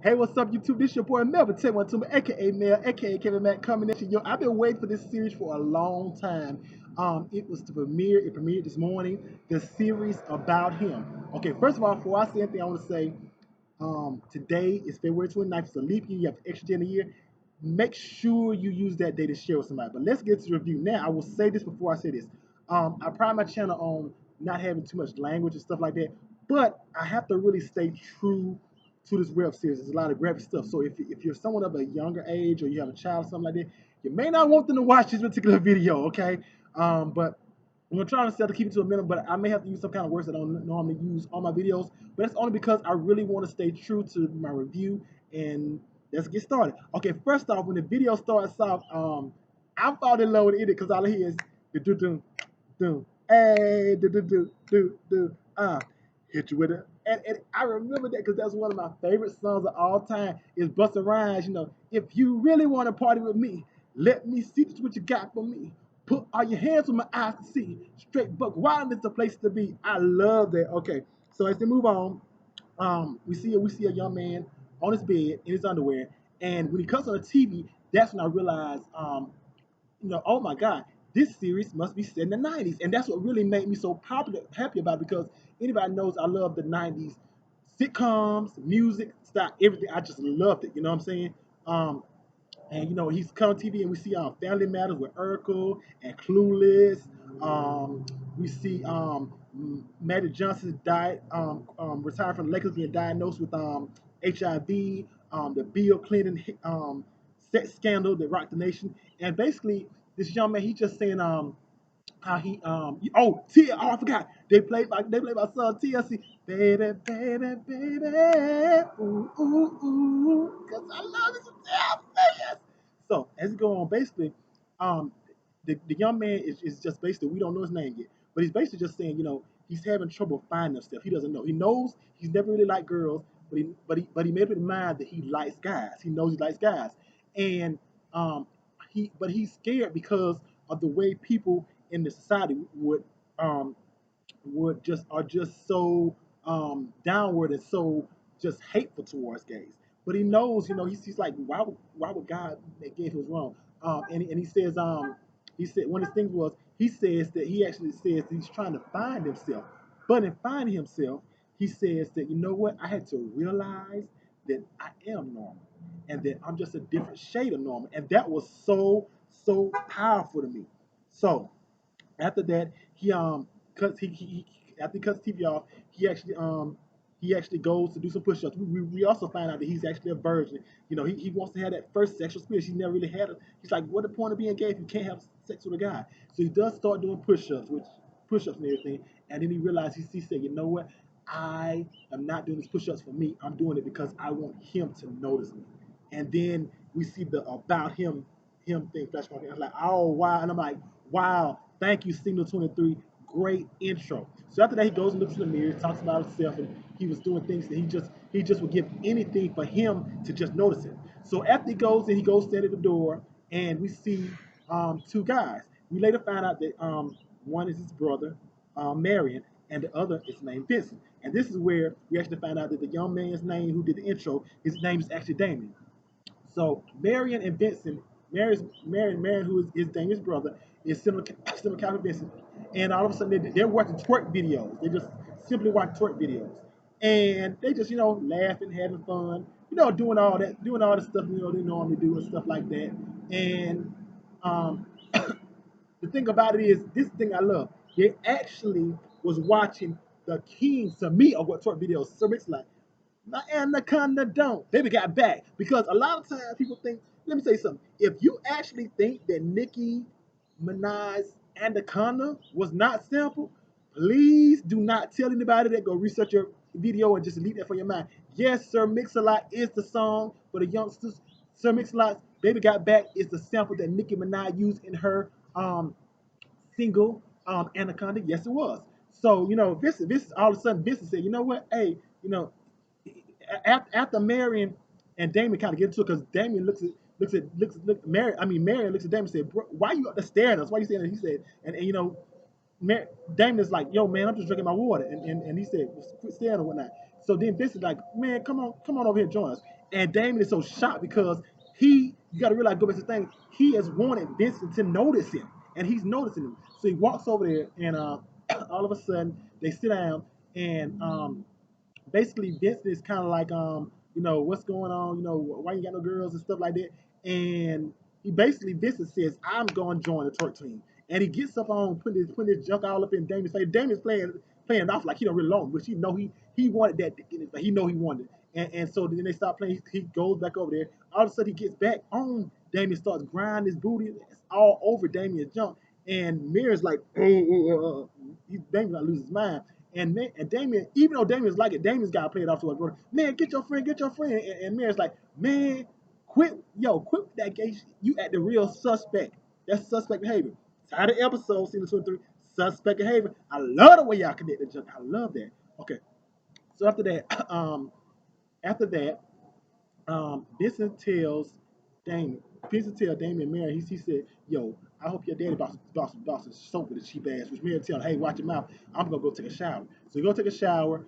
Hey, what's up, YouTube? This your boy Melvin, Tay One Tumor, aka Mel, aka Kevin Mack, coming at you. Yo, I've been waiting for this series for a long time. It was to premiere. It premiered this morning. The series about him. Okay, first of all, before I say anything, I want to say, today is February 29th. It's a leap year. You have an extra day in a year. Make sure you use that day to share with somebody. But let's get to the review. Now, I will say this before I say this. I pride my channel on not having too much language and stuff like that, but I have to really stay true to this web series. There's a lot of graphic stuff. So if you're someone of a younger age or you have a child or something like that, you may not want them to watch this particular video, okay? But I'm gonna try to still to keep it to a minimum, but I may have to use some kind of words that I don't normally use on my videos. But it's only because I really want to stay true to my review. And let's get started. Okay, first off, when the video starts off, I fall in love with it because all I hear is do do do do, hey do do do do do, hit you with it. And I remember that because that's one of my favorite songs of all time. Is Busta Rhymes, if you really want to party with me, let me see just what you got for me. Put all your hands on my eyes to see. Straight buck wild is the place to be. I love that. Okay, so as they move on, we see a young man on his bed in his underwear, and when he comes on the TV, that's when I realized, oh my God, this series must be set in the 90s. And that's what really made me so happy about it, because anybody knows I love the 90s sitcoms, music, style, everything. I just loved it. You know what I'm saying? And he's come on TV, and we see Family Matters with Urkel and Clueless. We see Magic Johnson died, retired from the Lakers, being diagnosed with HIV. The Bill Clinton sex scandal that rocked the nation, and basically this young man, he just saying how he I forgot, they played my song TLC, baby baby baby, ooh ooh ooh, cause I love this TLC. So as it go on, basically, um, the young man is just basically, we don't know his name yet, but he's basically just saying, he's having trouble finding himself. He doesn't know. He knows he's never really liked girls, but he made up his mind that he likes guys. He knows he likes guys, and um, he's scared because of the way people in the society um, are just so downward and so just hateful towards gays. But he knows, he's like, why would God make gay if it was wrong? And he says, he said one of his things was, he says that he actually says that he's trying to find himself. But in finding himself, he says that, you know what, I had to realize that I am normal and that I'm just a different shade of normal. And that was so powerful to me. So after that, cuts he after he cuts TV off, he actually goes to do some push-ups. We also find out that he's actually a virgin. He wants to have that first sexual experience. He's never really had it. He's like, what the point of being gay if you can't have sex with a guy? So he does start doing push-ups and everything. And then he realized, he said, you know what? I am not doing these push-ups for me. I'm doing it because I want him to notice me. And then we see the about him thing flash on. I'm like, oh wow. And I'm like, wow, thank you, Signal 23. Great intro. So after that, he goes and looks in the mirror, talks about himself, and he was doing things that he just would give anything for him to just notice it. So after he goes stand at the door, and we see two guys. We later find out that one is his brother, Marion, and the other is named Vincent. And this is where we actually find out that the young man's name who did the intro, his name is actually Damien. So Marion and Vincent, Marion, who is Damien's brother, is similar Vincent, and all of a sudden they're watching twerk videos. They just simply watch twerk videos, and they just laughing, having fun, doing all the stuff they normally do and stuff like that. And um, the thing about it is, this thing I love. They actually was watching the king to me of what twerk videos. So it's like, my Anaconda don't. Baby got back. Because a lot of times people think, let me say something. If you actually think that Nicki Minaj's Anaconda was not sampled, please do not tell anybody that. Go research your video and just delete that from your mind. Yes, Sir Mix-a-Lot is the song for the youngsters. Sir Mix-a-Lot's Baby Got Back is the sample that Nicki Minaj used in her single Anaconda. Yes, it was. So, this all of a sudden, Vincent said, you know what? Hey, after Marion and Damon kind of get into it, because Damon Marion looks at Damon and said, bro, why you up there staring at us? Why you saying that? He said, Damon is like, yo, man, I'm just drinking my water. And he said, quit staring or whatnot. So then Vince is like, man, come on over here and join us. And Damon is so shocked because you got to realize, go back to the thing, he has wanted Vincent to notice him, and he's noticing him. So he walks over there, and all of a sudden they sit down, and basically Vincent is kind of like, what's going on, why you got no girls and stuff like that. And he basically, Vincent says, I'm going to join the twerk team. And he gets up on putting his junk all up in Damon's face. Damon's playing it off like he don't really know him, which he wanted that in his face. He know he wanted it. And so then they stop playing. He goes back over there. All of a sudden he gets back on Damien, starts grinding his booty. It's all over Damien's junk. And Mirror's like, Damien gonna lose his mind. And Damien, even though Damien's like it, Damien's got to play it off to his brother. Man, get your friend, get your friend. And Mirror's like, man, quit with that gay shit. You act the real suspect. That's suspect behavior. Tired of episode, season 23, suspect behavior. I love the way y'all connect the junk. I love that. Okay. So after that, Vincent tells Damon, Damon Mary, he said, yo, I hope your daddy boss some soap with a cheap ass, which Mary tell him, hey, watch your mouth. I'm gonna go take a shower. So he go take a shower.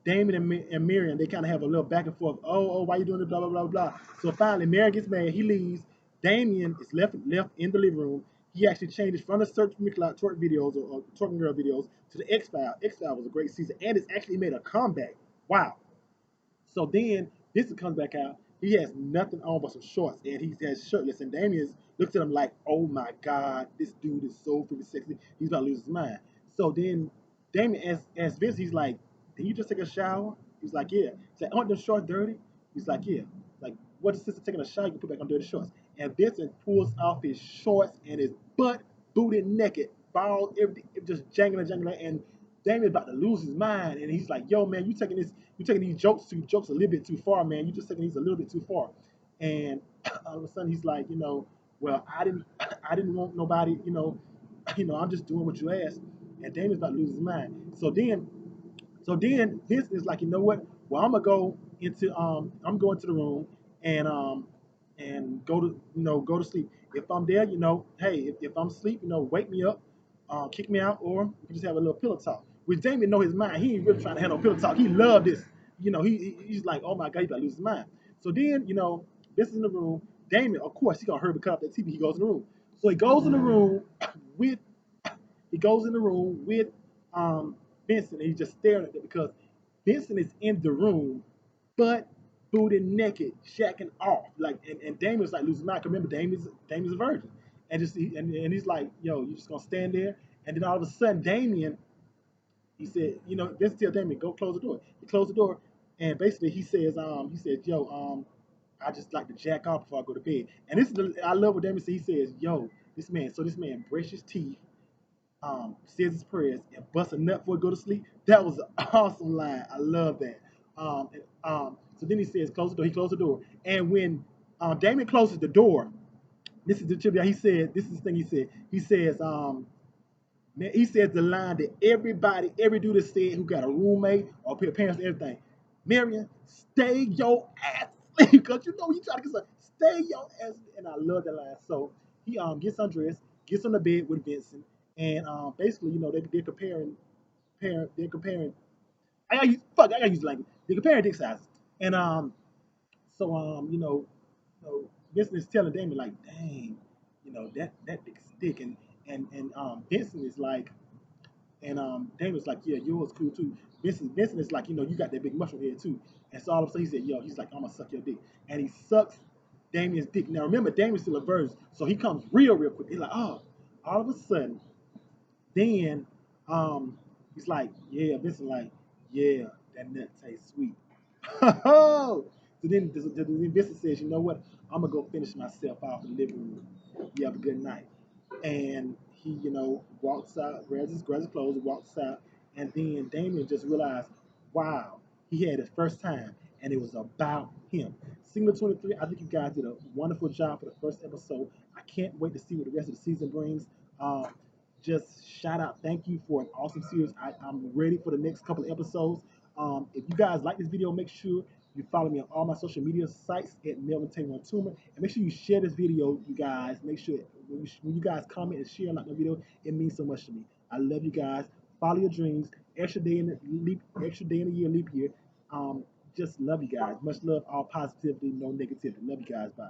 Damon and Miriam, they kind of have a little back and forth. Oh, why you doing this? Blah, blah, blah, blah. So finally, Mary gets mad. He leaves. Damien is left in the living room. He actually changes from the Search for Me Cloud twerk videos or twerking girl videos to the X File. X File was a great season, and it's actually made a comeback. Wow. So then this comes back out. He has nothing on but some shorts, and he has shirtless. And Damien looks at him like, "Oh my God, this dude is so freaking sexy. He's about to lose his mind." So then Damien, as Vince, he's like, "Did you just take a shower?" He's like, "Yeah." He's like, "Aren't them shorts dirty?" He's like, "Yeah." Like, what is sister taking a shower? You can put back on dirty shorts. And Vincent pulls off his shorts and his butt, booty naked, balls, everything, just jangling, and Damien's about to lose his mind, and he's like, "Yo, man, you taking these jokes a little bit too far, man. You just taking these a little bit too far." And all of a sudden, he's like, well, I didn't want nobody, I'm just doing what you asked. And Damien's about to lose his mind. So then this is like, you know what? Well, I'm going to the room and go to sleep. If I'm there, hey, if I'm asleep, wake me up, kick me out, or we can just have a little pillow talk. Which Damien know his mind. He ain't really trying to handle pillow talk. He loved this. He's like, oh my God, he's about to lose his mind. So then, this is in the room. Damien, of course, he gonna hurry to cut off that TV. He goes in the room. So he goes in the room with he goes in the room with Vincent, and he's just staring at it because Vincent is in the room, butt booty naked, shacking off. Like, and Damien's like losing mind. Remember, Damien's a virgin, and he's like, yo, you just gonna stand there? And then all of a sudden, Damien, he said, Vincent tells Damien, go close the door. He closed the door, and basically he says, yo, I just like to jack off before I go to bed. And I love what Damien said. He says, yo, this man brushed his teeth, says his prayers, and busts a nut before he go to sleep. That was an awesome line. I love that. So then he says, close the door. He closed the door. And when Damien closes the door, this is the trivia. This is the thing he said. He says the line that every dude has said who got a roommate or parents and everything. Marion, stay your ass asleep. Because you try to get some, stay your ass. And I love that line. So he gets undressed, gets on the bed with Vincent, and basically, they're comparing. I gotta use language. They're comparing dick sizes. And Vincent is telling Damon like, dang, that dick's thick. And Vincent is like, and Damon's like, yeah, yours cool too. Vincent is like, you got that big mushroom head too. And so all of a sudden he said, yo, he's like, I'm gonna suck your dick. And he sucks Damien's dick. Now remember, Damien's still a virgin, so he comes real quick. He's like, oh, all of a sudden, then he's like, yeah, Vincent like, yeah, that nut tastes sweet. So then Vincent says, you know what? I'm gonna go finish myself off in the living room. You have a good night. And he, walks out, grabs his clothes, walks out, and then Damien just realized, wow, he had his first time, and it was about him. Single 23, I think you guys did a wonderful job for the first episode. I can't wait to see what the rest of the season brings. Um, just shout out, thank you for an awesome series. I'm ready for the next couple of episodes. If you guys like this video, make sure you follow me on all my social media sites at Melvin Taylor Tumor. And make sure you share this video, you guys. Make sure when you guys comment and share like my video, it means so much to me. I love you guys. Follow your dreams. extra day in the year, leap year. Just love you guys. Much love, all positivity, no negativity. Love you guys. Bye.